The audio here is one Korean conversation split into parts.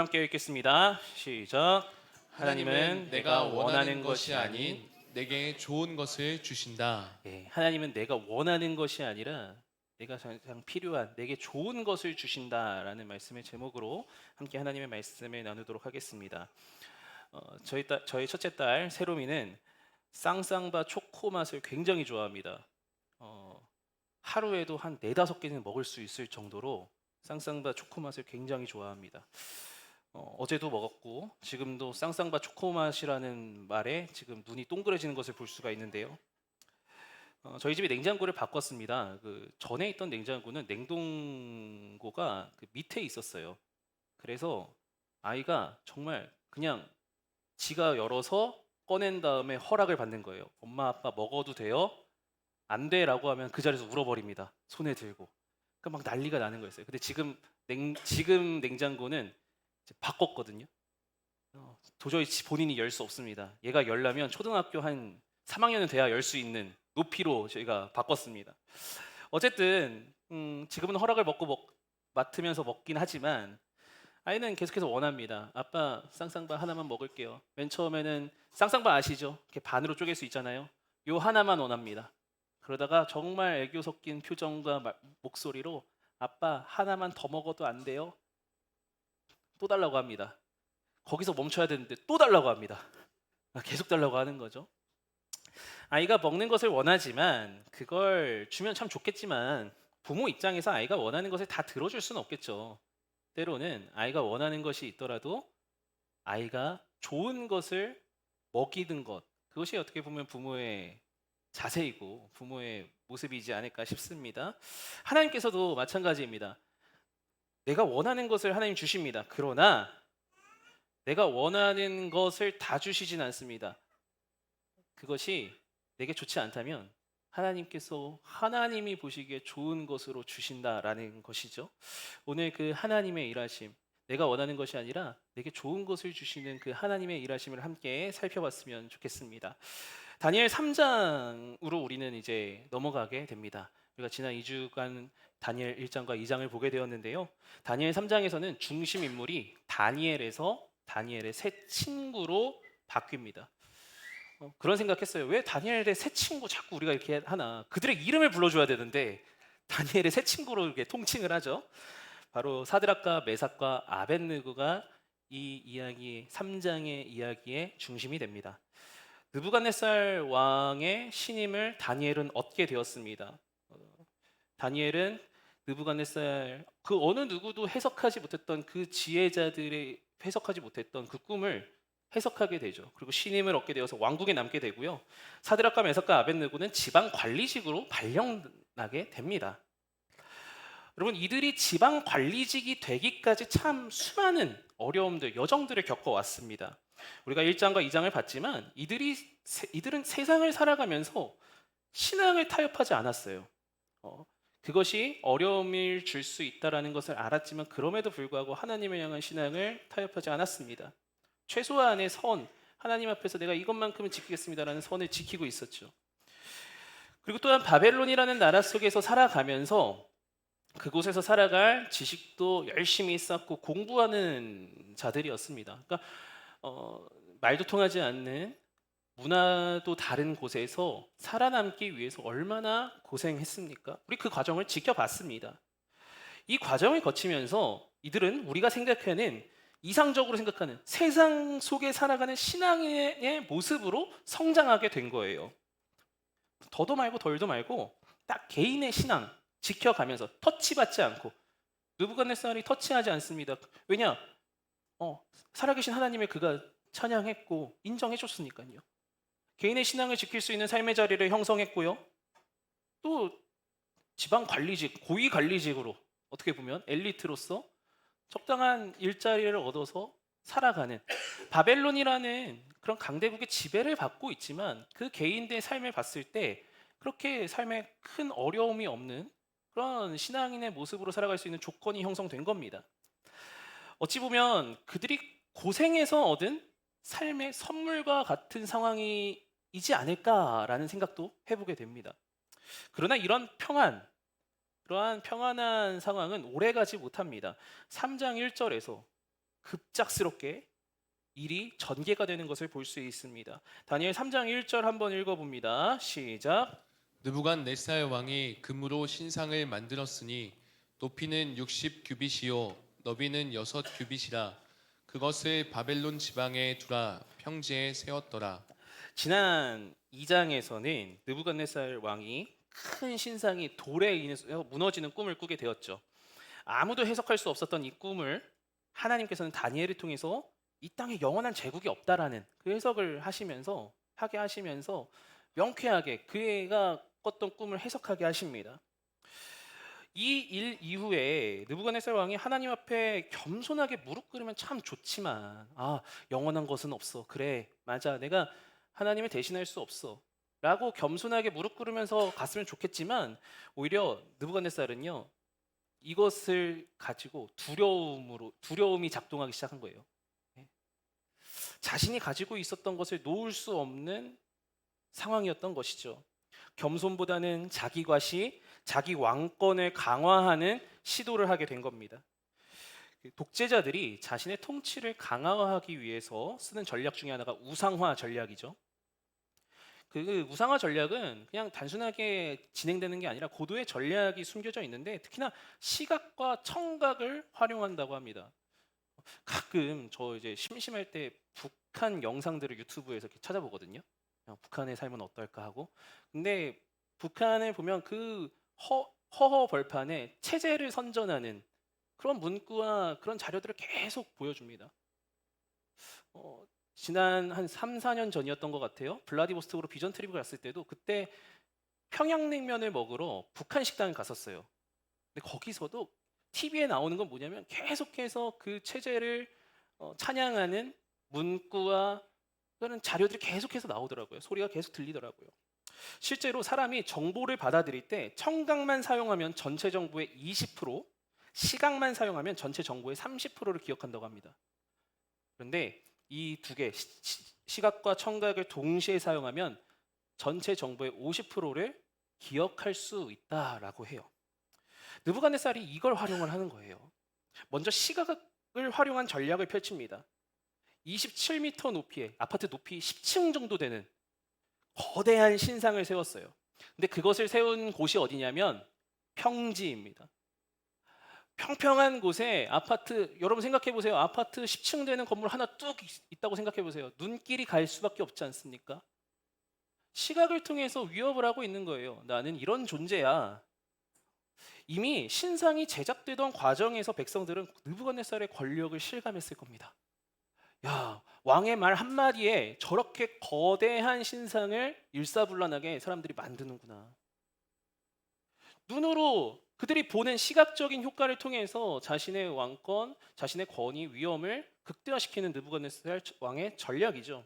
함께 읽겠습니다. 시작. 하나님은 내가 원하는 것이 아닌 내게 좋은 것을 주신다. 하나님은 내가 원하는 것이 아니라 내가 가장 필요한 내게 좋은 것을 주신다라는 말씀의 제목으로 함께 하나님의 말씀을 나누도록 하겠습니다. 저희 첫째 딸 세롬이는 쌍쌍바 초코 맛을 굉장히 좋아합니다. 하루에도 한 4-5개는 먹을 수 있을 정도로 쌍쌍바 초코 맛을 굉장히 좋아합니다. 어제도 먹었고 지금도 쌍쌍바 초코 맛이라는 말에 지금 눈이 동그래지는 것을 볼 수가 있는데요. 저희 집이 냉장고를 바꿨습니다. 그 전에 있던 냉장고는 냉동고가 그 밑에 있었어요. 그래서 아이가 정말 그냥 지가 열어서 꺼낸 다음에 허락을 받는 거예요. 엄마 아빠 먹어도 돼요? 안 돼라고 하면 그 자리에서 울어버립니다. 손에 들고. 그러니까 막 난리가 나는 거였어요. 근데 지금 냉장고는 이제 바꿨거든요. 도저히 본인이 열 수 없습니다. 얘가 열려면 초등학교 한 3학년은 돼야 열 수 있는 높이로 저희가 바꿨습니다. 어쨌든 지금은 허락을 맡으면서 먹긴 하지만 아이는 계속해서 원합니다. 아빠 쌍쌍바 하나만 먹을게요. 맨 처음에는 쌍쌍바 아시죠? 이렇게 반으로 쪼갤 수 있잖아요. 요 하나만 원합니다. 그러다가 정말 애교 섞인 표정과 목소리로 아빠 하나만 더 먹어도 안 돼요? 또 달라고 합니다. 거기서 멈춰야 되는데 또 달라고 합니다. 계속 달라고 하는 거죠. 아이가 먹는 것을 원하지만 그걸 주면 참 좋겠지만 부모 입장에서 아이가 원하는 것을 다 들어줄 수는 없겠죠. 때로는 아이가 원하는 것이 있더라도 아이가 좋은 것을 먹이는 것, 그것이 어떻게 보면 부모의 자세이고 부모의 모습이지 않을까 싶습니다. 하나님께서도 마찬가지입니다. 내가 원하는 것을 하나님 주십니다. 그러나 내가 원하는 것을 다 주시진 않습니다. 그것이 내게 좋지 않다면 하나님께서 하나님이 보시기에 좋은 것으로 주신다라는 것이죠. 오늘 그 하나님의 일하심, 내가 원하는 것이 아니라 내게 좋은 것을 주시는 그 하나님의 일하심을 함께 살펴봤으면 좋겠습니다. 다니엘 3장으로 우리는 이제 넘어가게 됩니다. 우리가 지난 2주간 다니엘 1장과 2장을 보게 되었는데요. 다니엘 3장에서는 중심 인물이 다니엘에서 다니엘의 새 친구로 바뀝니다. 그런 생각했어요. 왜 다니엘의 새 친구 자꾸 우리가 이렇게 하나? 그들의 이름을 불러줘야 되는데 다니엘의 새 친구로 이렇게 통칭을 하죠. 바로 사드락과 메삭과 아벳느고가 이 이야기 3장의 이야기의 중심이 됩니다. 느부갓네살 왕의 신임을 다니엘은 얻게 되었습니다. 다니엘은 느부갓네살 그 어느 누구도 해석하지 못했던 그 지혜자들의 해석하지 못했던 그 꿈을 해석하게 되죠. 그리고 신임을 얻게 되어서 왕국에 남게 되고요. 사드락과 메삭과 아벳느고는 지방 관리직으로 발령나게 됩니다. 여러분, 이들이 지방 관리직이 되기까지 참 수많은 어려움들, 여정들을 겪어왔습니다. 우리가 1장과 2장을 봤지만 이들은 세상을 살아가면서 신앙을 타협하지 않았어요. 그것이 어려움을 줄 수 있다는 것을 알았지만 그럼에도 불구하고 하나님을 향한 신앙을 타협하지 않았습니다. 최소한의 선, 하나님 앞에서 내가 이것만큼은 지키겠습니다라는 선을 지키고 있었죠. 그리고 또한 바벨론이라는 나라 속에서 살아가면서 그곳에서 살아갈 지식도 열심히 쌓고 공부하는 자들이었습니다. 그러니까 말도 통하지 않는 문화도 다른 곳에서 살아남기 위해서 얼마나 고생했습니까? 우리 그 과정을 지켜봤습니다. 이 과정을 거치면서 이들은 우리가 생각하는 이상적으로 생각하는 세상 속에 살아가는 신앙의 모습으로 성장하게 된 거예요. 더도 말고 덜도 말고 딱 개인의 신앙 지켜가면서 터치받지 않고 느부갓네살이 터치하지 않습니다. 왜냐? 살아계신 하나님을 그가 찬양했고 인정해 줬으니까요. 개인의 신앙을 지킬 수 있는 삶의 자리를 형성했고요. 또 지방 관리직, 고위 관리직으로 어떻게 보면 엘리트로서 적당한 일자리를 얻어서 살아가는 바벨론이라는 그런 강대국의 지배를 받고 있지만 그 개인들의 삶을 봤을 때 그렇게 삶에 큰 어려움이 없는 그런 신앙인의 모습으로 살아갈 수 있는 조건이 형성된 겁니다. 어찌 보면 그들이 고생해서 얻은 삶의 선물과 같은 상황이지 않을까라는 생각도 해보게 됩니다. 그러나 그러한 평안한 상황은 오래가지 못합니다. 3장 1절에서 급작스럽게 일이 전개가 되는 것을 볼 수 있습니다. 다니엘 3장 1절 한번 읽어봅니다. 시작. 느부갓네살 왕이 금으로 신상을 만들었으니 높이는 60규빗이요 너비는 6규빗이라 그것을 바벨론 지방에 두라 평지에 세웠더라. 지난 2장에서는 느부갓네살 왕이 큰 신상이 돌에 인해서 무너지는 꿈을 꾸게 되었죠. 아무도 해석할 수 없었던 이 꿈을 하나님께서는 다니엘을 통해서 이 땅에 영원한 제국이 없다라는 그 해석을 하게 하시면서 명쾌하게 그가 꿨던 꿈을 해석하게 하십니다. 이 일 이후에 느부갓네살 왕이 하나님 앞에 겸손하게 무릎 꿇으면 참 좋지만 영원한 것은 없어. 그래 맞아 내가 하나님을 대신할 수 없어 라고 겸손하게 무릎 꿇으면서 갔으면 좋겠지만 오히려 느부갓네살은요 이것을 가지고 두려움이 작동하기 시작한 거예요. 자신이 가지고 있었던 것을 놓을 수 없는 상황이었던 것이죠. 겸손보다는 자기 과시, 자기 왕권을 강화하는 시도를 하게 된 겁니다. 독재자들이 자신의 통치를 강화하기 위해서 쓰는 전략 중에 하나가 우상화 전략이죠. 그 우상화 전략은 그냥 단순하게 진행되는 게 아니라 고도의 전략이 숨겨져 있는데 특히나 시각과 청각을 활용한다고 합니다. 가끔 저 이제 심심할 때 북한 영상들을 유튜브에서 이렇게 찾아보거든요. 북한의 삶은 어떨까 하고. 근데 북한을 보면 그 허허 벌판에 체제를 선전하는 그런 문구와 그런 자료들을 계속 보여줍니다. 지난 한 3, 4년 전이었던 것 같아요. 블라디보스톡으로 비전 트립을 갔을 때도 그때 평양냉면을 먹으러 북한 식당을 갔었어요. 근데 거기서도 TV에 나오는 건 뭐냐면 계속해서 그 체제를 찬양하는 문구와 그런 자료들이 계속해서 나오더라고요. 소리가 계속 들리더라고요. 실제로 사람이 정보를 받아들일 때 청각만 사용하면 전체 정보의 20%, 시각만 사용하면 전체 정보의 30%를 기억한다고 합니다. 그런데 이 두 개, 시각과 청각을 동시에 사용하면 전체 정보의 50%를 기억할 수 있다라고 해요. 느부갓네살이 이걸 활용을 하는 거예요. 먼저 시각을 활용한 전략을 펼칩니다. 27m 높이에 아파트 높이 10층 정도 되는 거대한 신상을 세웠어요. 근데 그것을 세운 곳이 어디냐면 평지입니다. 평평한 곳에 아파트, 여러분 생각해 보세요. 아파트 10층 되는 건물 하나 뚝 있다고 생각해 보세요. 눈길이 갈 수밖에 없지 않습니까? 시각을 통해서 위협을 하고 있는 거예요. 나는 이런 존재야. 이미 신상이 제작되던 과정에서 백성들은 느부갓네살의 권력을 실감했을 겁니다. 야, 왕의 말 한마디에 저렇게 거대한 신상을 일사불란하게 사람들이 만드는구나. 눈으로 그들이 보는 시각적인 효과를 통해서 자신의 왕권, 자신의 권위, 위엄을 극대화시키는 느부갓네살 왕의 전략이죠.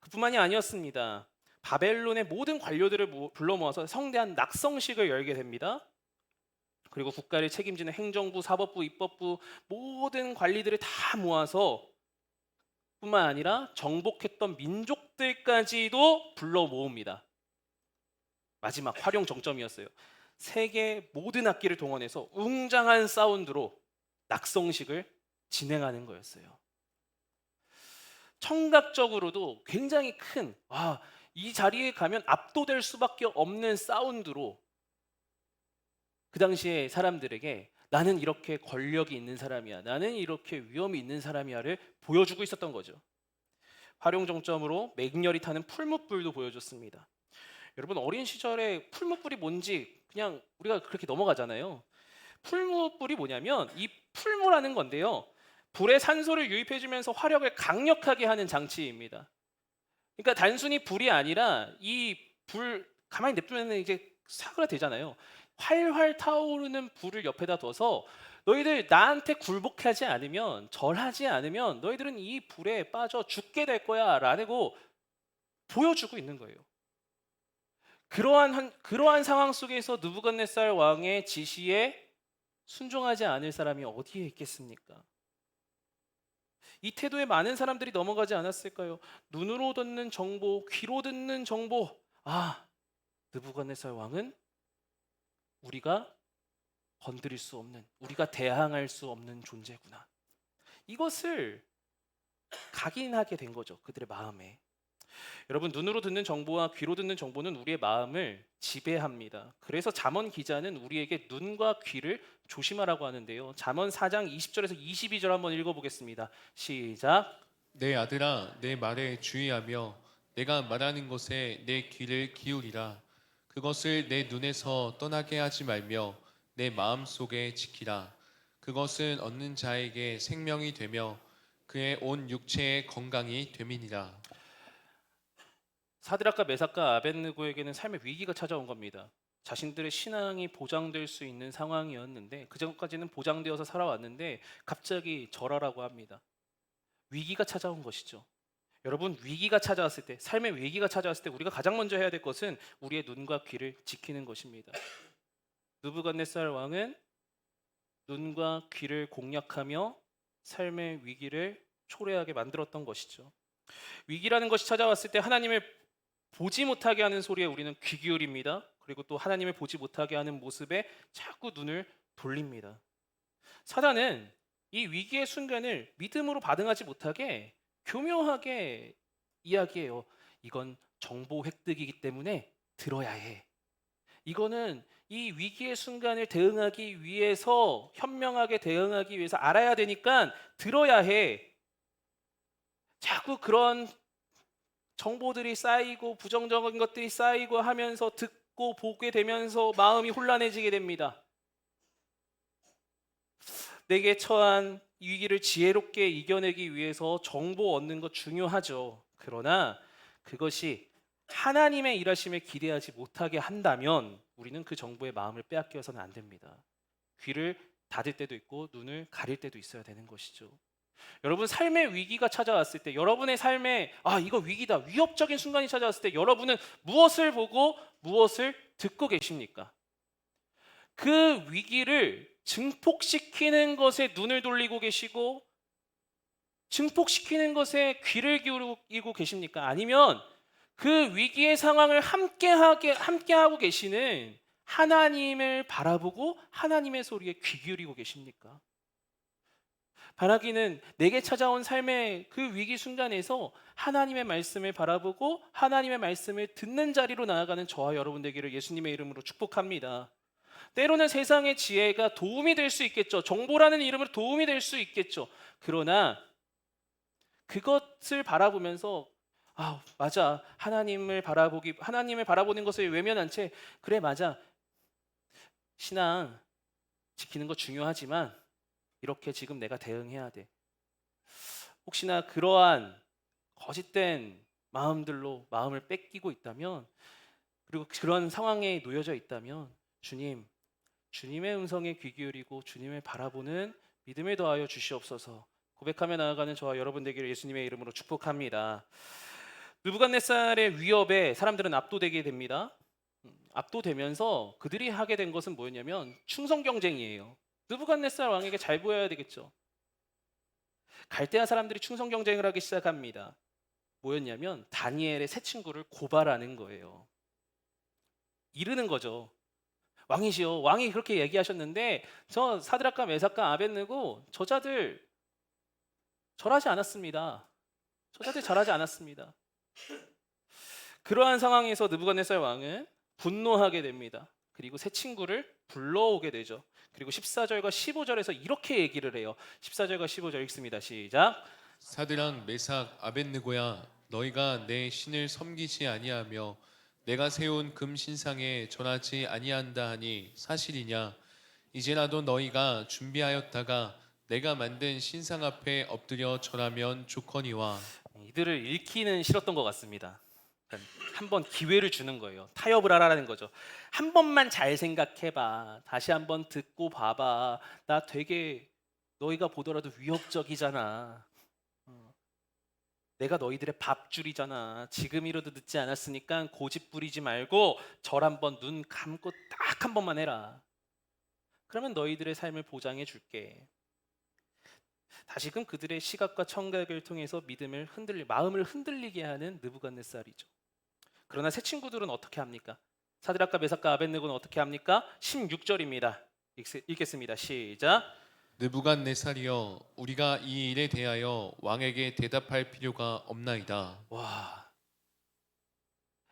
그뿐만이 아니었습니다. 바벨론의 모든 관료들을 불러 모아서 성대한 낙성식을 열게 됩니다. 그리고 국가를 책임지는 행정부, 사법부, 입법부 모든 관리들을 다 모아서 뿐만 아니라 정복했던 민족들까지도 불러 모읍니다. 마지막 활용 정점이었어요. 세계 모든 악기를 동원해서 웅장한 사운드로 낙성식을 진행하는 거였어요. 청각적으로도 굉장히 큰, 이 자리에 가면 압도될 수밖에 없는 사운드로 그 당시에 사람들에게 나는 이렇게 권력이 있는 사람이야, 나는 이렇게 위엄이 있는 사람이야를 보여주고 있었던 거죠. 활용 정점으로 맹렬히 타는 풀무불도 보여줬습니다. 여러분 어린 시절에 풀무불이 뭔지 그냥 우리가 그렇게 넘어가잖아요. 풀무불이 뭐냐면 이 풀무라는 건데요. 불에 산소를 유입해주면서 화력을 강력하게 하는 장치입니다. 그러니까 단순히 불이 아니라 이 불 가만히 냅두면 이제 사그라들잖아요. 활활 타오르는 불을 옆에다 둬서 너희들 나한테 굴복하지 않으면, 절하지 않으면 너희들은 이 불에 빠져 죽게 될 거야 라고 보여주고 있는 거예요. 그러한 상황 속에서 느부갓네살 왕의 지시에 순종하지 않을 사람이 어디에 있겠습니까? 이 태도에 많은 사람들이 넘어가지 않았을까요? 눈으로 듣는 정보, 귀로 듣는 정보. 느부갓네살 왕은 우리가 건드릴 수 없는, 우리가 대항할 수 없는 존재구나. 이것을 각인하게 된 거죠. 그들의 마음에. 여러분, 눈으로 듣는 정보와 귀로 듣는 정보는 우리의 마음을 지배합니다. 그래서 잠언 기자는 우리에게 눈과 귀를 조심하라고 하는데요. 잠언 4장 20절에서 22절 한번 읽어보겠습니다. 시작. 내 아들아, 내 말에 주의하며 내가 말하는 것에 내 귀를 기울이라. 그것을 내 눈에서 떠나게 하지 말며 내 마음 속에 지키라. 그것은 얻는 자에게 생명이 되며 그의 온 육체의 건강이 됨이니라. 사드락과 메삭과 아벳느고에게는 삶의 위기가 찾아온 겁니다. 자신들의 신앙이 보장될 수 있는 상황이었는데 그 전까지는 보장되어서 살아왔는데 갑자기 절하라고 합니다. 위기가 찾아온 것이죠. 여러분, 위기가 찾아왔을 때, 삶의 위기가 찾아왔을 때 우리가 가장 먼저 해야 될 것은 우리의 눈과 귀를 지키는 것입니다. 느부갓네살 왕은 눈과 귀를 공략하며 삶의 위기를 초래하게 만들었던 것이죠. 위기라는 것이 찾아왔을 때 하나님을 보지 못하게 하는 소리에 우리는 귀 기울입니다. 그리고 또 하나님을 보지 못하게 하는 모습에 자꾸 눈을 돌립니다. 사단은 이 위기의 순간을 믿음으로 반응하지 못하게 교묘하게 이야기해요. 이건 정보 획득이기 때문에 들어야 해. 이거는 이 위기의 순간을 대응하기 위해서, 현명하게 대응하기 위해서 알아야 되니까 들어야 해. 자꾸 그런 정보들이 쌓이고 부정적인 것들이 쌓이고 하면서 듣고 보게 되면서 마음이 혼란해지게 됩니다. 내게 처한 위기를 지혜롭게 이겨내기 위해서 정보 얻는 것 중요하죠. 그러나 그것이 하나님의 일하심을 기대하지 못하게 한다면 우리는 그 정보에 마음을 빼앗겨서는 안 됩니다. 귀를 닫을 때도 있고 눈을 가릴 때도 있어야 되는 것이죠. 여러분, 삶의 위기가 찾아왔을 때, 여러분의 삶에 이거 위기다, 위협적인 순간이 찾아왔을 때 여러분은 무엇을 보고 무엇을 듣고 계십니까? 그 위기를 증폭시키는 것에 눈을 돌리고 계시고 증폭시키는 것에 귀를 기울이고 계십니까? 아니면 그 위기의 상황을 함께하고 계시는 하나님을 바라보고 하나님의 소리에 귀 기울이고 계십니까? 바라기는 내게 찾아온 삶의 그 위기 순간에서 하나님의 말씀을 바라보고 하나님의 말씀을 듣는 자리로 나아가는 저와 여러분 되기를 예수님의 이름으로 축복합니다. 때로는 세상의 지혜가 도움이 될 수 있겠죠. 정보라는 이름으로 도움이 될 수 있겠죠. 그러나 그것을 바라보면서 맞아. 하나님을 바라보는 것을 외면한 채 그래, 맞아. 신앙 지키는 거 중요하지만 이렇게 지금 내가 대응해야 돼. 혹시나 그러한 거짓된 마음들로 마음을 뺏기고 있다면, 그리고 그런 상황에 놓여져 있다면 주님의 음성에 귀 기울이고 주님을 바라보는 믿음을 더하여 주시옵소서. 고백하며 나아가는 저와 여러분 되기를 예수님의 이름으로 축복합니다. 느부갓네살의 위협에 사람들은 압도되게 됩니다. 압도되면서 그들이 하게 된 것은 뭐였냐면 충성 경쟁이에요. 느부갓네살 왕에게 잘 보여야 되겠죠. 갈대아 사람들이 충성 경쟁을 하기 시작합니다. 뭐였냐면 다니엘의 세 친구를 고발하는 거예요. 이르는 거죠. 왕이시여, 왕이 그렇게 얘기하셨는데 저 사드락과 메삭과 아벳느고 저자들 절하지 않았습니다. 저자들 잘하지 않았습니다. 그러한 상황에서 느부갓네살 왕은 분노하게 됩니다. 그리고 세 친구를 불러오게 되죠. 그리고 14절과 15절에서 이렇게 얘기를 해요. 14절과 15절 읽습니다. 시작. 사드락, 메삭, 아벳느고야, 너희가 내 신을 섬기지 아니하며 내가 세운 금 신상에 절하지 아니한다 하니 사실이냐? 이제라도 너희가 준비하였다가 내가 만든 신상 앞에 엎드려 절하면 좋거니와. 이들을 잃기는 싫었던 것 같습니다. 한번 기회를 주는 거예요. 타협을 하라는 거죠. 한 번만 잘 생각해봐. 다시 한번 듣고 봐봐. 나 되게 너희가 보더라도 위협적이잖아. 내가 너희들의 밥줄이잖아. 지금이라도 늦지 않았으니까 고집 부리지 말고 절 한번 눈 감고 딱 한 번만 해라. 그러면 너희들의 삶을 보장해 줄게. 다시금 그들의 시각과 청각을 통해서 마음을 흔들리게 하는 느부갓네살이죠. 그러나 새 친구들은 어떻게 합니까? 사드락과 메삭과 아벳느고는 어떻게 합니까? 16절입니다. 읽겠습니다. 시작. 느부갓네살이여, 우리가 이 일에 대하여 왕에게 대답할 필요가 없나이다. 와,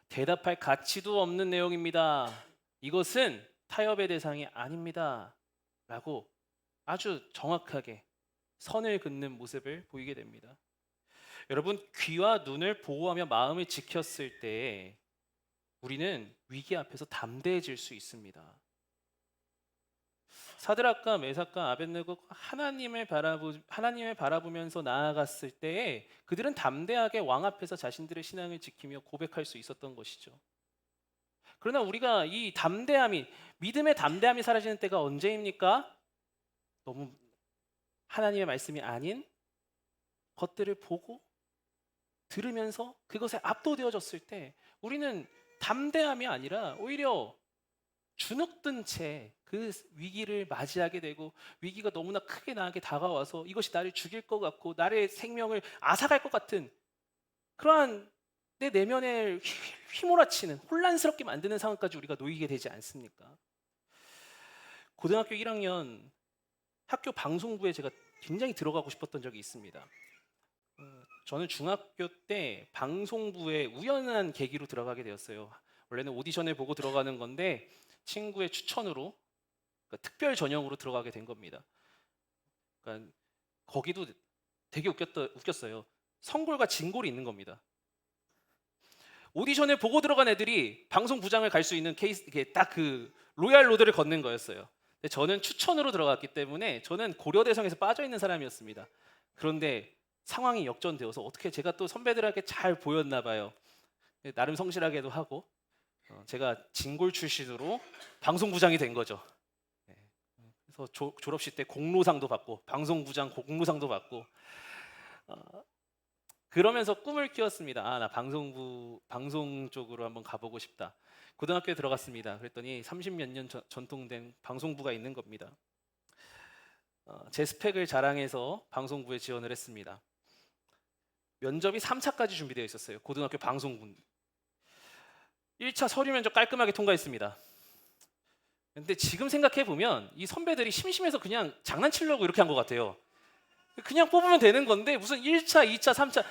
대답할 가치도 없는 내용입니다. 이것은 타협의 대상이 아닙니다. 라고 아주 정확하게 선을 긋는 모습을 보이게 됩니다. 여러분, 귀와 눈을 보호하며 마음을 지켰을 때 우리는 위기 앞에서 담대해질 수 있습니다. 사드락과 메삭과 아벳느고가 하나님을 바라보면서 나아갔을 때에 그들은 담대하게 왕 앞에서 자신들의 신앙을 지키며 고백할 수 있었던 것이죠. 그러나 우리가 이 담대함이, 믿음의 담대함이 사라지는 때가 언제입니까? 너무 하나님의 말씀이 아닌 것들을 보고 들으면서 그것에 압도되어졌을 때 우리는 담대함이 아니라 오히려 주눅든 채 그 위기를 맞이하게 되고, 위기가 너무나 크게 나에게 다가와서 이것이 나를 죽일 것 같고 나의 생명을 앗아갈 것 같은 그러한 내 내면을 휘몰아치는, 혼란스럽게 만드는 상황까지 우리가 놓이게 되지 않습니까? 고등학교 1학년 학교 방송부에 제가 굉장히 들어가고 싶었던 적이 있습니다. 저는 중학교 때 방송부에 우연한 계기로 들어가게 되었어요. 원래는 오디션을 보고 들어가는 건데 친구의 추천으로, 그러니까 특별 전형으로 들어가게 된 겁니다. 그러니까 거기도 되게 웃겼어요. 성골과 진골이 있는 겁니다. 오디션을 보고 들어간 애들이 방송부장을 갈 수 있는 케이스, 이게 딱 그 로얄 로드를 걷는 거였어요. 근데 저는 추천으로 들어갔기 때문에 저는 고려대성에서 빠져 있는 사람이었습니다. 그런데 상황이 역전되어서 어떻게 제가 또 선배들에게 잘 보였나 봐요. 나름 성실하게도 하고 제가 진골 출신으로 방송부장이 된 거죠. 네. 그래서 졸업식 때 공로상도 받고 방송부장 공로상도 받고 그러면서 꿈을 키웠습니다. 나 방송 쪽으로 한번 가보고 싶다. 고등학교에 들어갔습니다. 그랬더니 30몇 년 전통된 방송부가 있는 겁니다. 제 스펙을 자랑해서 방송부에 지원을 했습니다. 면접이 3차까지 준비되어 있었어요. 고등학교 방송부. 1차 서류 면접 깔끔하게 통과했습니다. 근데 지금 생각해 보면 이 선배들이 심심해서 그냥 장난치려고 이렇게 한 것 같아요. 그냥 뽑으면 되는 건데 무슨 1차, 2차, 3차.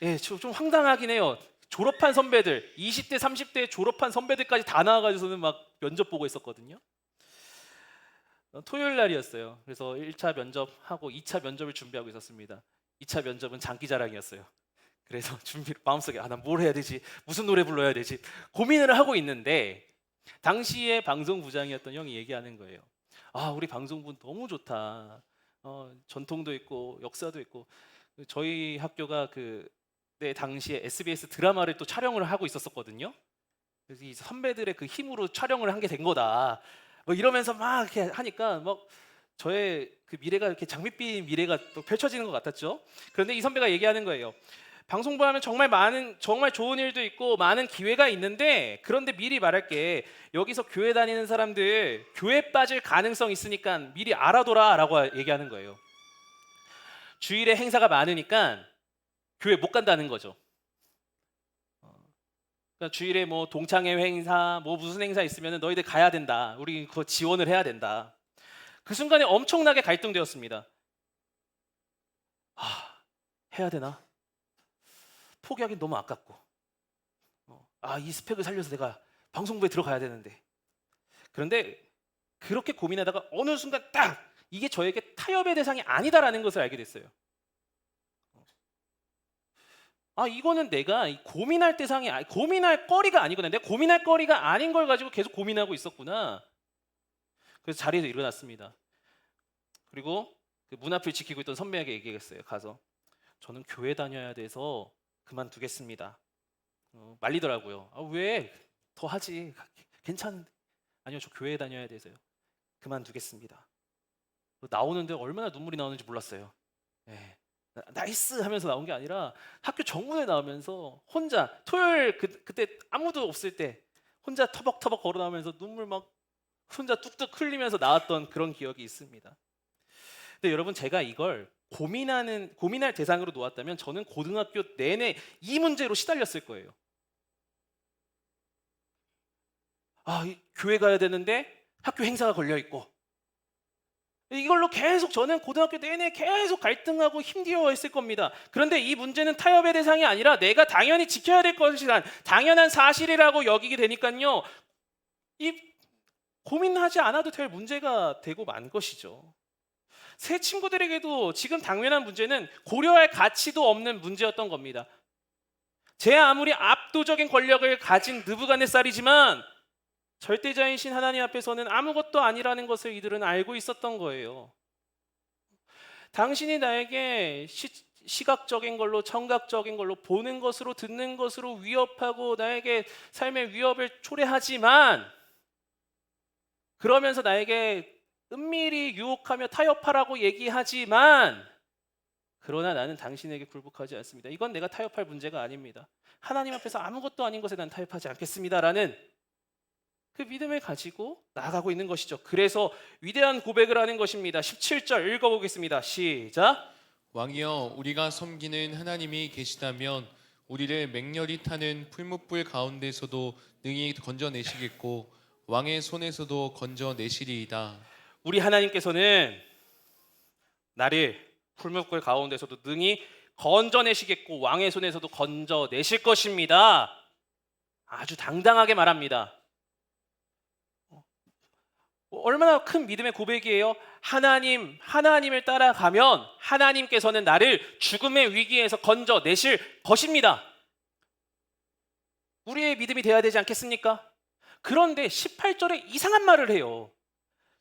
예, 좀 황당하긴 해요. 졸업한 선배들, 20대, 30대 졸업한 선배들까지 다 나와가지고서는 막 면접 보고 있었거든요. 토요일 날이었어요. 그래서 1차 면접하고 2차 면접을 준비하고 있었습니다. 2차 면접은 장기자랑이었어요. 그래서 마음속에 난 뭘 해야 되지? 무슨 노래 불러야 되지? 고민을 하고 있는데 당시에 방송부장이었던 형이 얘기하는 거예요. 우리 방송부 너무 좋다. 전통도 있고 역사도 있고, 저희 학교가 그때 당시에 SBS 드라마를 또 촬영을 하고 있었거든요. 그래서 이 선배들의 그 힘으로 촬영을 한 게 된 거다. 뭐 이러면서 막 이렇게 하니까 막 저의 그 미래가 이렇게 장밋빛 미래가 또 펼쳐지는 것 같았죠. 그런데 이 선배가 얘기하는 거예요. 방송부 하면 정말 좋은 일도 있고 많은 기회가 있는데, 그런데 미리 말할게. 여기서 교회 다니는 사람들 교회 빠질 가능성 있으니까 미리 알아둬라라고 얘기하는 거예요. 주일에 행사가 많으니까 교회 못 간다는 거죠. 그러니까 주일에 뭐 동창회 행사, 뭐 무슨 행사 있으면 너희들 가야 된다. 우리 그거 지원을 해야 된다. 그 순간에 엄청나게 갈등되었습니다. 해야 되나? 포기하기 너무 아깝고, 이 스펙을 살려서 내가 방송부에 들어가야 되는데. 그런데 그렇게 고민하다가 어느 순간 딱 이게 저에게 타협의 대상이 아니다라는 것을 알게 됐어요. 이거는 내가 고민할 대상이 고민할 거리가 아니구나. 내가 고민할 거리가 아닌 걸 가지고 계속 고민하고 있었구나. 그래서 자리에서 일어났습니다. 그리고 그 문 앞을 지키고 있던 선배에게 얘기했어요. 가서 저는 교회 다녀야 돼서 그만두겠습니다. 말리더라고요. 왜? 더 하지. 괜찮은데. 아니요, 저 교회 다녀야 돼서요. 그만두겠습니다. 나오는데 얼마나 눈물이 나오는지 몰랐어요. 네. 나이스 하면서 나온 게 아니라 학교 정문에 나오면서 혼자 토요일 그때 아무도 없을 때 혼자 터벅터벅 걸어 나오면서 눈물 막 혼자 뚝뚝 흘리면서 나왔던 그런 기억이 있습니다. 근데 여러분, 제가 이걸 고민할 대상으로 놓았다면 저는 고등학교 내내 이 문제로 시달렸을 거예요. 교회 가야 되는데 학교 행사가 걸려 있고, 이걸로 계속 저는 고등학교 내내 계속 갈등하고 힘겨워했을 겁니다. 그런데 이 문제는 타협의 대상이 아니라 내가 당연히 지켜야 될 것이란 당연한 사실이라고 여기게 되니까요. 이 고민하지 않아도 될 문제가 되고 만 것이죠. 새 친구들에게도 지금 당면한 문제는 고려할 가치도 없는 문제였던 겁니다. 제 아무리 압도적인 권력을 가진 느부갓네살이지만 절대자이신 하나님 앞에서는 아무것도 아니라는 것을 이들은 알고 있었던 거예요. 당신이 나에게 시각적인 걸로, 청각적인 걸로, 보는 것으로, 듣는 것으로 위협하고 나에게 삶의 위협을 초래하지만 그러면서 나에게 은밀히 유혹하며 타협하라고 얘기하지만 그러나 나는 당신에게 굴복하지 않습니다. 이건 내가 타협할 문제가 아닙니다. 하나님 앞에서 아무것도 아닌 것에 난 타협하지 않겠습니다라는 그 믿음을 가지고 나아가고 있는 것이죠. 그래서 위대한 고백을 하는 것입니다. 17절 읽어보겠습니다. 시작. 왕이여 우리가 섬기는 하나님이 계시다면 우리를 맹렬히 타는 풀무불 가운데서도 능히 건져내시겠고 왕의 손에서도 건져내시리이다. 우리 하나님께서는 나를 풀무불 가운데서도 능히 건져내시겠고 왕의 손에서도 건져내실 것입니다. 아주 당당하게 말합니다. 얼마나 큰 믿음의 고백이에요. 하나님을 따라가면 하나님께서는 나를 죽음의 위기에서 건져내실 것입니다. 우리의 믿음이 돼야 되지 않겠습니까? 그런데 18절에 이상한 말을 해요.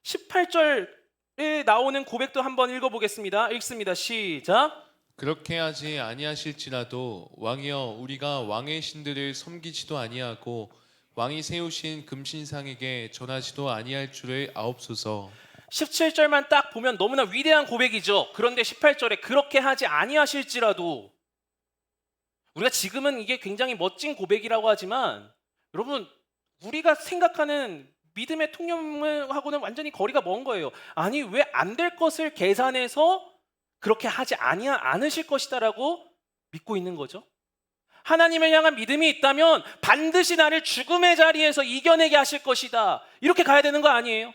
18절에 나오는 고백도 한번 읽어보겠습니다. 읽습니다. 시작. 그렇게 하지 아니하실지라도 왕이여 우리가 왕의 신들을 섬기지도 아니하고 왕이 세우신 금신상에게 전하지도 아니할 줄을 아옵소서. 17절만 딱 보면 너무나 위대한 고백이죠. 그런데 18절에 그렇게 하지 아니하실지라도, 우리가 지금은 이게 굉장히 멋진 고백이라고 하지만 여러분, 우리가 생각하는 믿음의 통념하고는 완전히 거리가 먼 거예요. 아니 왜 안 될 것을 계산해서 그렇게 하지 않으실 것이다라고 믿고 있는 거죠. 하나님을 향한 믿음이 있다면 반드시 나를 죽음의 자리에서 이겨내게 하실 것이다, 이렇게 가야 되는 거 아니에요?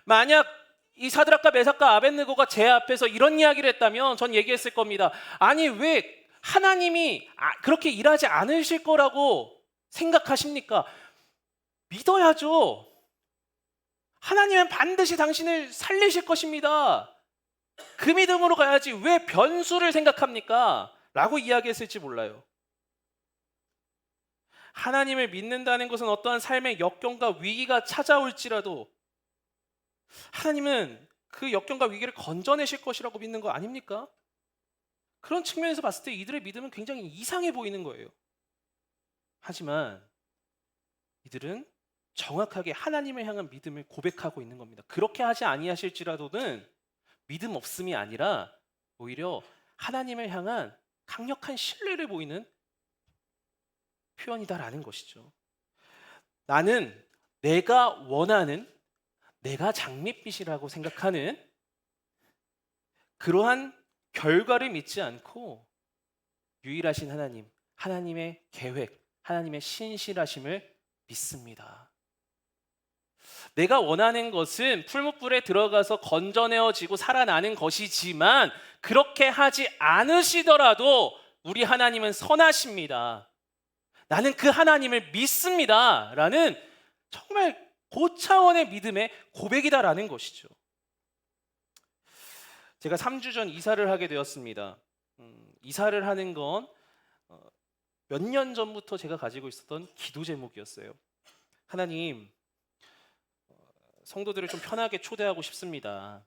만약 이 사드락과 메삭과 아벳느고가 제 앞에서 이런 이야기를 했다면 전 얘기했을 겁니다. 아니 왜 하나님이 그렇게 일하지 않으실 거라고 생각하십니까? 믿어야죠. 하나님은 반드시 당신을 살리실 것입니다. 그 믿음으로 가야지 왜 변수를 생각합니까? 라고 이야기했을지 몰라요. 하나님을 믿는다는 것은 어떠한 삶의 역경과 위기가 찾아올지라도 하나님은 그 역경과 위기를 건져내실 것이라고 믿는 거 아닙니까? 그런 측면에서 봤을 때 이들의 믿음은 굉장히 이상해 보이는 거예요. 하지만 이들은 정확하게 하나님을 향한 믿음을 고백하고 있는 겁니다. 그렇게 하지 아니하실지라도는 믿음 없음이 아니라 오히려 하나님을 향한 강력한 신뢰를 보이는 표현이다라는 것이죠. 나는 내가 원하는, 내가 장밋빛이라고 생각하는 그러한 결과를 믿지 않고 유일하신 하나님, 하나님의 계획, 하나님의 신실하심을 믿습니다. 내가 원하는 것은 풀무불에 들어가서 건져내어지고 살아나는 것이지만 그렇게 하지 않으시더라도 우리 하나님은 선하십니다. 나는 그 하나님을 믿습니다 라는 정말 고차원의 믿음의 고백이다라는 것이죠. 제가 3주 전 이사를 하게 되었습니다. 이사를 하는 건 몇 년 전부터 제가 가지고 있었던 기도 제목이었어요. 하나님, 성도들을 좀 편하게 초대하고 싶습니다.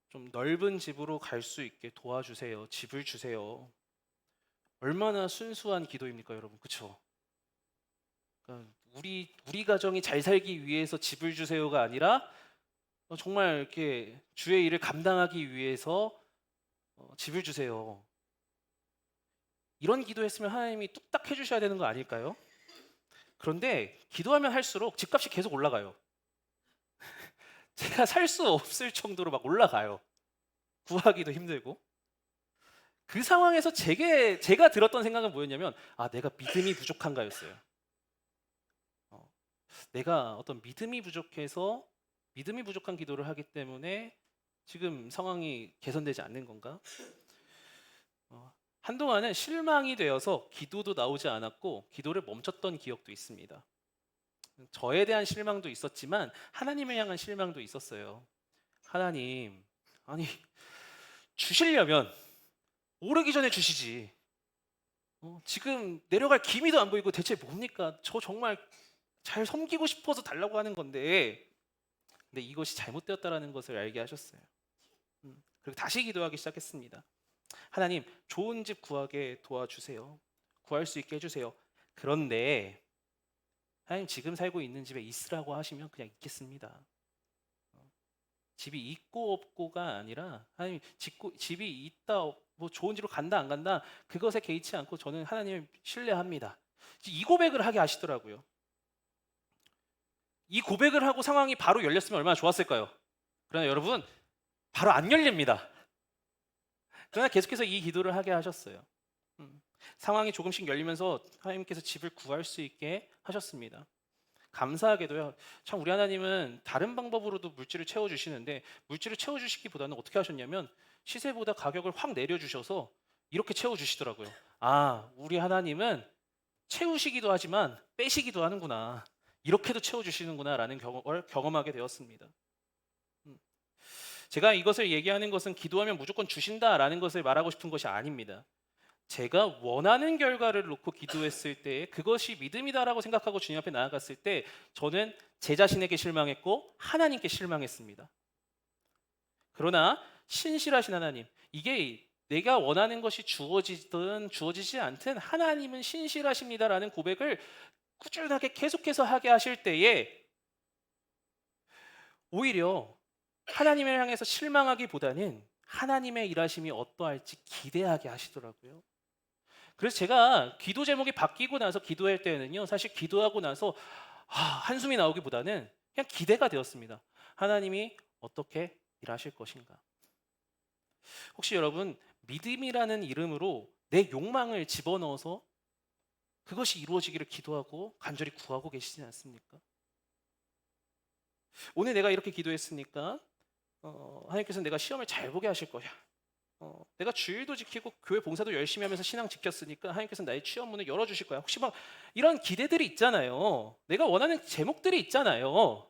좀 넓은 집으로 갈 수 있게 도와주세요. 집을 주세요. 얼마나 순수한 기도입니까, 여러분? 그렇죠? 그러니까 우리 가정이 잘 살기 위해서 집을 주세요가 아니라 정말 이렇게 주의 일을 감당하기 위해서 집을 주세요. 이런 기도했으면 하나님이 뚝딱 해주셔야 되는 거 아닐까요? 그런데 기도하면 할수록 집값이 계속 올라가요. 제가 살 수 없을 정도로 막 올라가요. 구하기도 힘들고. 그 상황에서 제가 들었던 생각은 뭐였냐면, 내가 믿음이 부족한가였어요. 내가 어떤 믿음이 부족해서 믿음이 부족한 기도를 하기 때문에 지금 상황이 개선되지 않는 건가? 한동안은 실망이 되어서 기도도 나오지 않았고 기도를 멈췄던 기억도 있습니다. 저에 대한 실망도 있었지만 하나님을 향한 실망도 있었어요. 하나님, 아니 주시려면 오르기 전에 주시지. 지금 내려갈 기미도 안 보이고 대체 뭡니까? 저 정말 잘 섬기고 싶어서 달라고 하는 건데, 근데 이것이 잘못되었다라는 것을 알게 하셨어요. 그리고 다시 기도하기 시작했습니다. 하나님, 좋은 집 구하게 도와주세요. 구할 수 있게 해주세요. 그런데 하나님 지금 살고 있는 집에 있으라고 하시면 그냥 있겠습니다. 집이 있고 없고가 아니라 하나님 집이 있다 뭐 좋은 집으로 간다 안 간다 그것에 개의치 않고 저는 하나님을 신뢰합니다. 이 고백을 하게 하시더라고요. 이 고백을 하고 상황이 바로 열렸으면 얼마나 좋았을까요? 그러나 여러분 바로 안 열립니다. 그러나 계속해서 이 기도를 하게 하셨어요. 상황이 조금씩 열리면서 하나님께서 집을 구할 수 있게 하셨습니다. 감사하게도요. 참 우리 하나님은 다른 방법으로도 물질을 채워주시는데 물질을 채워주시기보다는 어떻게 하셨냐면 시세보다 가격을 확 내려주셔서 이렇게 채워주시더라고요. 아, 우리 하나님은 채우시기도 하지만 빼시기도 하는구나. 이렇게도 채워주시는구나라는 경험을 경험하게 되었습니다. 제가 이것을 얘기하는 것은 기도하면 무조건 주신다라는 것을 말하고 싶은 것이 아닙니다. 제가 원하는 결과를 놓고 기도했을 때 그것이 믿음이다라고 생각하고 주님 앞에 나아갔을 때 저는 제 자신에게 실망했고 하나님께 실망했습니다. 그러나 신실하신 하나님, 이게 내가 원하는 것이 주어지든 주어지지 않든 하나님은 신실하십니다라는 고백을 꾸준하게 계속해서 하게 하실 때에 오히려 하나님을 향해서 실망하기보다는 하나님의 일하심이 어떠할지 기대하게 하시더라고요. 그래서 제가 기도 제목이 바뀌고 나서 기도할 때는요, 사실 기도하고 나서 한숨이 나오기보다는 그냥 기대가 되었습니다. 하나님이 어떻게 일하실 것인가. 혹시 여러분 믿음이라는 이름으로 내 욕망을 집어넣어서 그것이 이루어지기를 기도하고 간절히 구하고 계시지 않습니까? 오늘 내가 이렇게 기도했으니까 하나님께서는 내가 시험을 잘 보게 하실 거야. 내가 주일도 지키고 교회 봉사도 열심히 하면서 신앙 지켰으니까 하나님께서는 나의 취업 문을 열어주실 거야. 혹시 막 이런 기대들이 있잖아요. 내가 원하는 제목들이 있잖아요.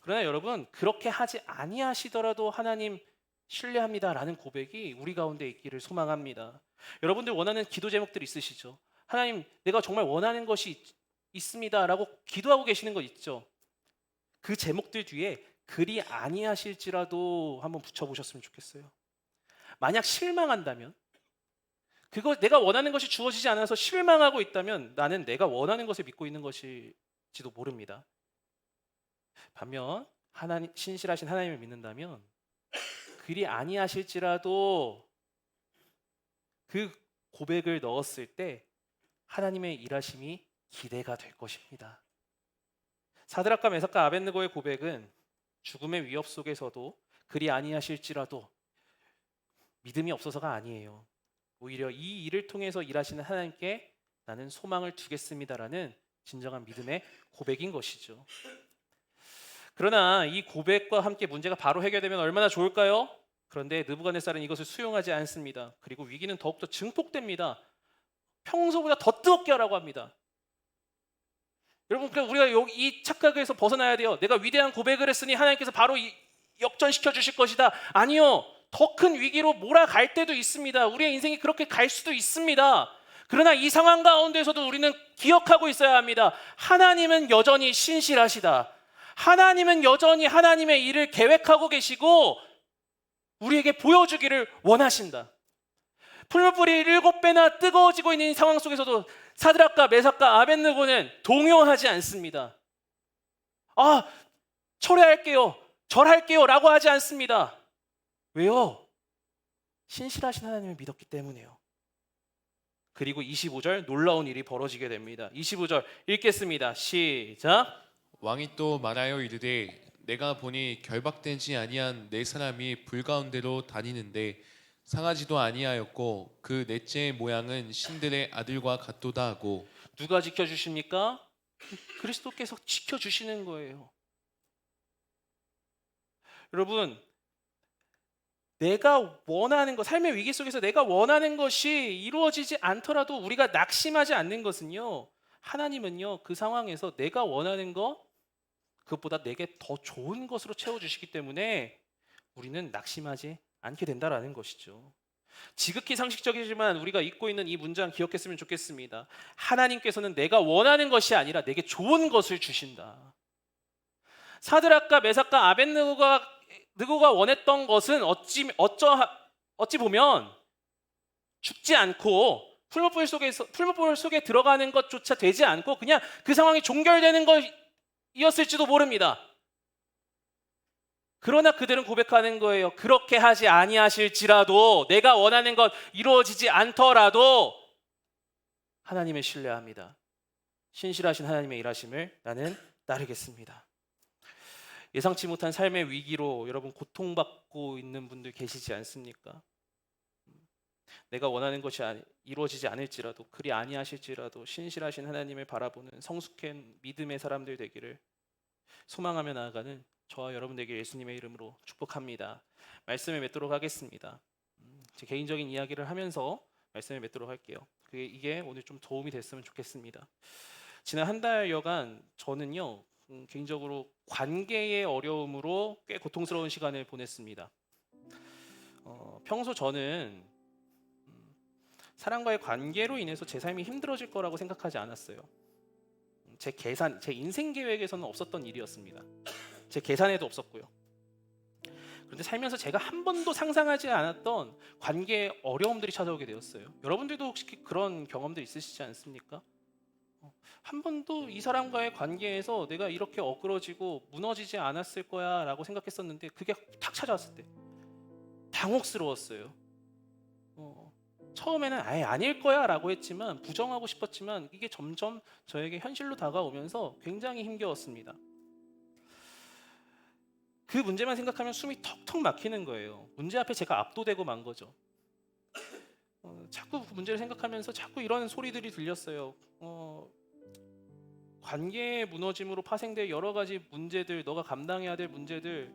그러나 여러분 그렇게 하지 아니하시더라도 하나님 신뢰합니다라는 고백이 우리 가운데 있기를 소망합니다. 여러분들 원하는 기도 제목들 있으시죠? 하나님 내가 정말 원하는 것이 있습니다라고 기도하고 계시는 거 있죠? 그 제목들 뒤에 그리 아니하실지라도 한번 붙여보셨으면 좋겠어요. 만약 실망한다면, 그거 내가 원하는 것이 주어지지 않아서 실망하고 있다면 나는 내가 원하는 것을 믿고 있는 것일지도 모릅니다. 반면 하나님, 신실하신 하나님을 믿는다면 그리 아니하실지라도 그 고백을 넣었을 때 하나님의 일하심이 기대가 될 것입니다. 사드락과 메삭과 아벳느고의 고백은 죽음의 위협 속에서도 그리 아니하실지라도 믿음이 없어서가 아니에요. 오히려 이 일을 통해서 일하시는 하나님께 나는 소망을 두겠습니다라는 진정한 믿음의 고백인 것이죠. 그러나 이 고백과 함께 문제가 바로 해결되면 얼마나 좋을까요? 그런데 느부갓네살은 이것을 수용하지 않습니다. 그리고 위기는 더욱더 증폭됩니다. 평소보다 더 뜨겁게 하라고 합니다. 여러분, 그러니까 우리가 이 착각에서 벗어나야 돼요. 내가 위대한 고백을 했으니 하나님께서 바로 역전시켜 주실 것이다. 아니요. 더 큰 위기로 몰아갈 때도 있습니다. 우리의 인생이 그렇게 갈 수도 있습니다. 그러나 이 상황 가운데서도 우리는 기억하고 있어야 합니다. 하나님은 여전히 신실하시다. 하나님은 여전히 하나님의 일을 계획하고 계시고 우리에게 보여주기를 원하신다. 풀무불이 7배나 뜨거워지고 있는 이 상황 속에서도 사드락과 메삭과 아벳느고는 동요하지 않습니다. 철회할게요, 절할게요 라고 하지 않습니다. 왜요? 신실하신 하나님을 믿었기 때문에요. 그리고 25절 놀라운 일이 벌어지게 됩니다. 25절 읽겠습니다. 시작. 왕이 또 말하여 이르되 내가 보니 결박되지 아니한 네 사람이 불 가운데로 다니는데 상하지도 아니하였고 그 넷째의 모양은 신들의 아들과 같도다 하고. 누가 지켜주십니까? 그리스도께서 지켜주시는 거예요. 여러분, 내가 원하는 것, 삶의 위기 속에서 내가 원하는 것이 이루어지지 않더라도 우리가 낙심하지 않는 것은요, 하나님은요 그 상황에서 내가 원하는 것, 그것보다 내게 더 좋은 것으로 채워주시기 때문에 우리는 낙심하지 않게 된다라는 것이죠. 지극히 상식적이지만 우리가 읽고 있는 이 문장 기억했으면 좋겠습니다. 하나님께서는 내가 원하는 것이 아니라 내게 좋은 것을 주신다. 사드락과 메삭과 아벳느고가 원했던 것은 어찌 보면 죽지 않고 풀무불 속에 들어가는 것조차 되지 않고 그냥 그 상황이 종결되는 것이었을지도 모릅니다. 그러나 그들은 고백하는 거예요. 그렇게 하지 아니하실지라도, 내가 원하는 것 이루어지지 않더라도 하나님을 신뢰합니다. 신실하신 하나님의 일하심을 나는 따르겠습니다. 예상치 못한 삶의 위기로 여러분 고통받고 있는 분들 계시지 않습니까? 내가 원하는 것이 이루어지지 않을지라도, 그리 아니하실지라도 신실하신 하나님을 바라보는 성숙한 믿음의 사람들 되기를 소망하며 나아가는 저와 여러분 되길 예수님의 이름으로 축복합니다. 말씀을 맺도록 하겠습니다. 제 개인적인 이야기를 하면서 말씀을 맺도록 할게요. 이게 오늘 좀 도움이 됐으면 좋겠습니다. 지난 한 달여간 저는요 개인적으로 관계의 어려움으로 꽤 고통스러운 시간을 보냈습니다. 평소 저는 사람과의 관계로 인해서 제 삶이 힘들어질 거라고 생각하지 않았어요. 제 인생 계획에서는 없었던 일이었습니다. 제 계산에도 없었고요. 그런데 살면서 제가 한 번도 상상하지 않았던 관계의 어려움들이 찾아오게 되었어요. 여러분들도 혹시 그런 경험들 있으시지 않습니까? 한 번도 이 사람과의 관계에서 내가 이렇게 어그러지고 무너지지 않았을 거야 라고 생각했었는데 그게 탁 찾아왔을 때 당혹스러웠어요. 처음에는 아예 아닐 거야 라고 했지만, 부정하고 싶었지만 이게 점점 저에게 현실로 다가오면서 굉장히 힘겨웠습니다. 그 문제만 생각하면 숨이 턱턱 막히는 거예요. 문제 앞에 제가 압도되고 만 거죠. 자꾸 그 문제를 생각하면서 자꾸 이런 소리들이 들렸어요. 관계의 무너짐으로 파생될 여러 가지 문제들, 너가 감당해야 될 문제들,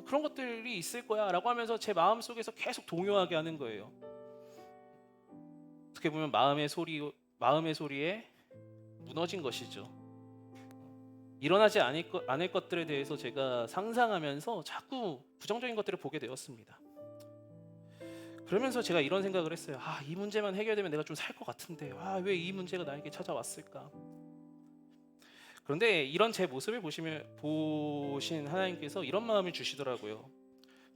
그런 것들이 있을 거야 라고 하면서 제 마음속에서 계속 동요하게 하는 거예요. 어떻게 보면 마음의 소리에 무너진 것이죠. 일어나지 않을 것들에 대해서 제가 상상하면서 자꾸 부정적인 것들을 보게 되었습니다. 그러면서 제가 이런 생각을 했어요. 이 문제만 해결되면 내가 좀 살 것 같은데 왜 이 문제가 나에게 찾아왔을까? 그런데 이런 제 모습을 보신 하나님께서 이런 마음을 주시더라고요.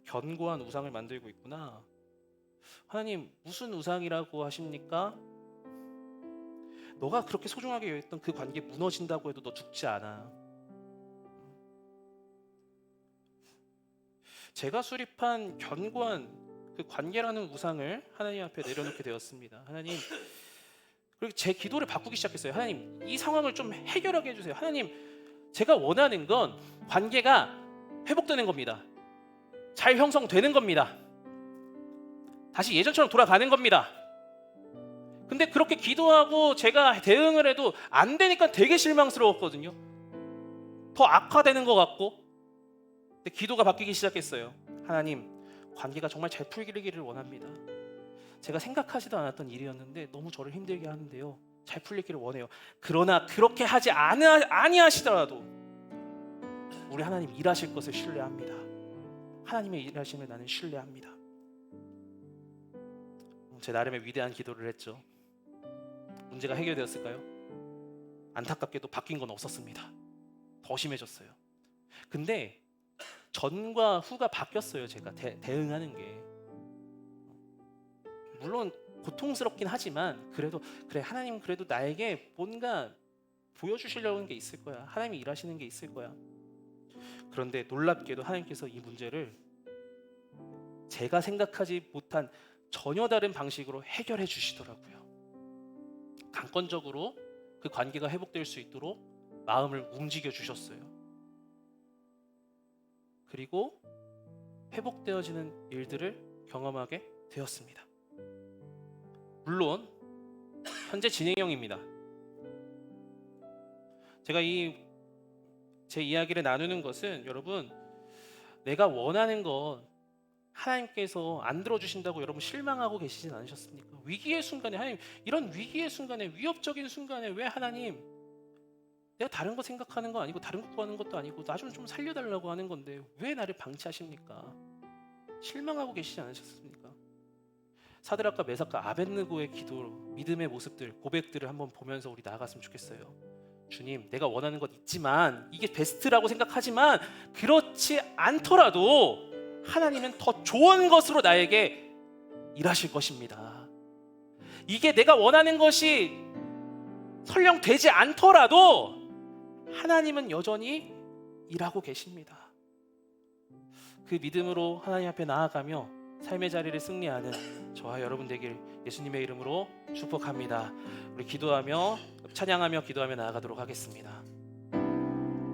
견고한 우상을 만들고 있구나. 하나님, 무슨 우상이라고 하십니까? 너가 그렇게 소중하게 여겼던 그 관계 무너진다고 해도 너 죽지 않아. 제가 수립한 견고한 그 관계라는 우상을 하나님 앞에 내려놓게 되었습니다. 하나님, 그리고 제 기도를 바꾸기 시작했어요. 하나님, 이 상황을 좀 해결하게 해주세요. 하나님, 제가 원하는 건 관계가 회복되는 겁니다. 잘 형성되는 겁니다. 다시 예전처럼 돌아가는 겁니다. 근데 그렇게 기도하고 제가 대응을 해도 안 되니까 되게 실망스러웠거든요. 더 악화되는 것 같고. 근데 기도가 바뀌기 시작했어요. 하나님, 관계가 정말 잘 풀리기를 원합니다. 제가 생각하지도 않았던 일이었는데 너무 저를 힘들게 하는데요, 잘 풀리기를 원해요. 그러나 그렇게 하지 아니하시더라도 우리 하나님 일하실 것을 신뢰합니다. 하나님의 일하심을 나는 신뢰합니다. 제 나름의 위대한 기도를 했죠. 문제가 해결되었을까요? 안타깝게도 바뀐 건 없었습니다. 더 심해졌어요. 근데 전과 후가 바뀌었어요. 제가 대응하는 게. 물론 고통스럽긴 하지만 그래도 그래, 하나님 그래도 나에게 뭔가 보여주시려는 게 있을 거야. 하나님이 일하시는 게 있을 거야. 그런데 놀랍게도 하나님께서 이 문제를 제가 생각하지 못한 전혀 다른 방식으로 해결해 주시더라고요. 강권적으로 그 관계가 회복될 수 있도록 마음을 움직여 주셨어요. 그리고 회복되어지는 일들을 경험하게 되었습니다. 물론 현재 진행형입니다. 제가 제 이야기를 나누는 것은 여러분, 내가 원하는 것 하나님께서 안 들어주신다고 여러분 실망하고 계시진 않으셨습니까? 위기의 순간에 하나님, 이런 위기의 순간에, 위협적인 순간에 왜 하나님, 내가 다른 거 생각하는 거 아니고 다른 거 구하는 것도 아니고 나 좀 살려달라고 하는 건데 왜 나를 방치하십니까? 실망하고 계시지 않으셨습니까? 사드락과 메삭과 아벳느고의 기도, 믿음의 모습들, 고백들을 한번 보면서 우리 나아갔으면 좋겠어요. 주님, 내가 원하는 것 있지만 이게 베스트라고 생각하지만 그렇지 않더라도 하나님은 더 좋은 것으로 나에게 일하실 것입니다. 이게 내가 원하는 것이 설령 되지 않더라도 하나님은 여전히 일하고 계십니다. 그 믿음으로 하나님 앞에 나아가며 삶의 자리를 승리하는 저와 여러분 되길 예수님의 이름으로 축복합니다. 우리 기도하며 찬양하며 기도하며 나아가도록 하겠습니다.